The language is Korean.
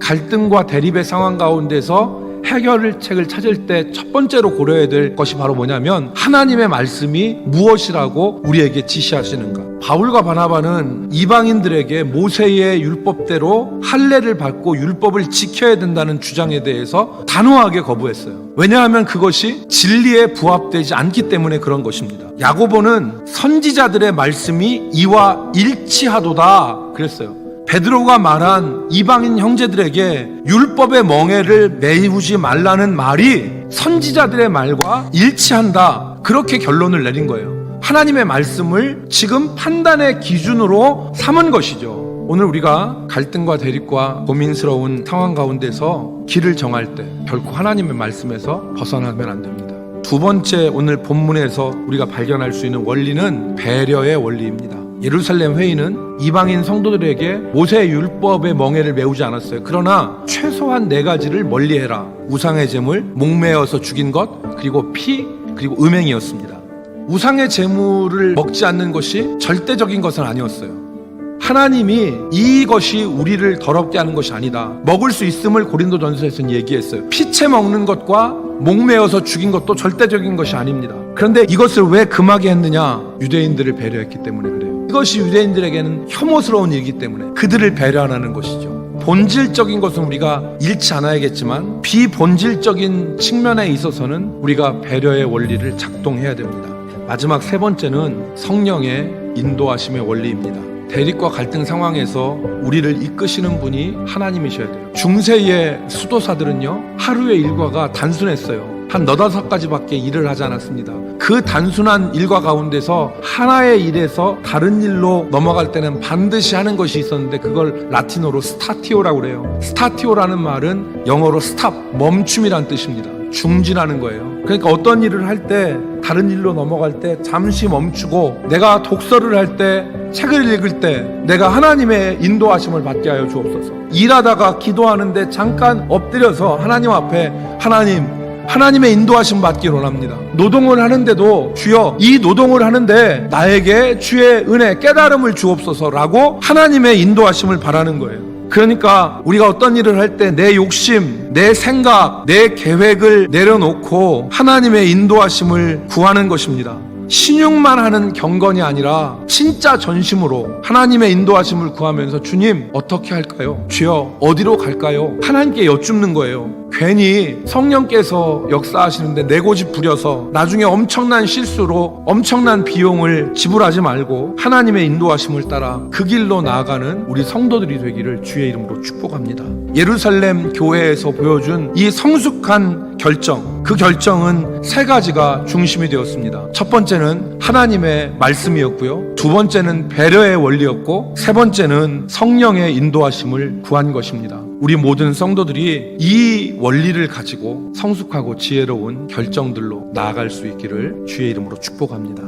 갈등과 대립의 상황 가운데서 해결책을 찾을 때 첫 번째로 고려해야 될 것이 바로 뭐냐면 하나님의 말씀이 무엇이라고 우리에게 지시하시는가. 바울과 바나바는 이방인들에게 모세의 율법대로 할례를 받고 율법을 지켜야 된다는 주장에 대해서 단호하게 거부했어요. 왜냐하면 그것이 진리에 부합되지 않기 때문에 그런 것입니다. 야고보는 선지자들의 말씀이 이와 일치하도다 그랬어요. 베드로가 말한 이방인 형제들에게 율법의 멍에를 메우지 말라는 말이 선지자들의 말과 일치한다, 그렇게 결론을 내린 거예요. 하나님의 말씀을 지금 판단의 기준으로 삼은 것이죠. 오늘 우리가 갈등과 대립과 고민스러운 상황 가운데서 길을 정할 때 결코 하나님의 말씀에서 벗어나면 안 됩니다. 두 번째, 오늘 본문에서 우리가 발견할 수 있는 원리는 배려의 원리입니다. 예루살렘 회의는 이방인 성도들에게 모세의 율법의 멍에를 메우지 않았어요. 그러나 최소한 4가지를 멀리해라. 우상의 제물, 목매어서 죽인 것, 그리고 피, 그리고 음행이었습니다. 우상의 제물을 먹지 않는 것이 절대적인 것은 아니었어요. 하나님이 이것이 우리를 더럽게 하는 것이 아니다, 먹을 수 있음을 고린도전서에서는 얘기했어요. 피채 먹는 것과 목매어서 죽인 것도 절대적인 것이 아닙니다. 그런데 이것을 왜 금하게 했느냐? 유대인들을 배려했기 때문에 그래요. 이것이 유대인들에게는 혐오스러운 일이기 때문에 그들을 배려하는 것이죠. 본질적인 것은 우리가 잃지 않아야겠지만 비본질적인 측면에 있어서는 우리가 배려의 원리를 작동해야 됩니다. 마지막 세 번째는 성령의 인도하심의 원리입니다. 대립과 갈등 상황에서 우리를 이끄시는 분이 하나님이셔야 돼요. 중세의 수도사들은요, 하루의 일과가 단순했어요. 한 4-5가지밖에 일을 하지 않았습니다. 그 단순한 일과 가운데서 하나의 일에서 다른 일로 넘어갈 때는 반드시 하는 것이 있었는데 그걸 라틴어로 스타티오라고 그래요. 스타티오라는 말은 영어로 스탑, 멈춤이란 뜻입니다. 중지라는 거예요. 그러니까 어떤 일을 할 때, 다른 일로 넘어갈 때 잠시 멈추고, 내가 독서를 할 때, 책을 읽을 때 내가 하나님의 인도하심을 받게 하여 주옵소서. 일하다가 기도하는데 잠깐 엎드려서 하나님 앞에 하나님의 인도하심 받기를 원합니다. 노동을 하는데도 주여, 이 노동을 하는데 나에게 주의 은혜, 깨달음을 주옵소서라고 하나님의 인도하심을 바라는 거예요. 그러니까 우리가 어떤 일을 할 때 내 욕심, 내 생각, 내 계획을 내려놓고 하나님의 인도하심을 구하는 것입니다. 신용만 하는 경건이 아니라 진짜 전심으로 하나님의 인도하심을 구하면서 주님, 어떻게 할까요? 주여, 어디로 갈까요? 하나님께 여쭙는 거예요. 괜히 성령께서 역사하시는데 내고집 부려서 나중에 엄청난 실수로 엄청난 비용을 지불하지 말고 하나님의 인도하심을 따라 그 길로 나아가는 우리 성도들이 되기를 주의 이름으로 축복합니다. 예루살렘 교회에서 보여준 이 성숙한 결정, 그 결정은 3가지가 중심이 되었습니다. 첫 번째는 하나님의 말씀이었고요, 두 번째는 배려의 원리였고, 세 번째는 성령의 인도하심을 구한 것입니다. 우리 모든 성도들이 이 원리를 가지고 성숙하고 지혜로운 결정들로 나아갈 수 있기를 주의 이름으로 축복합니다.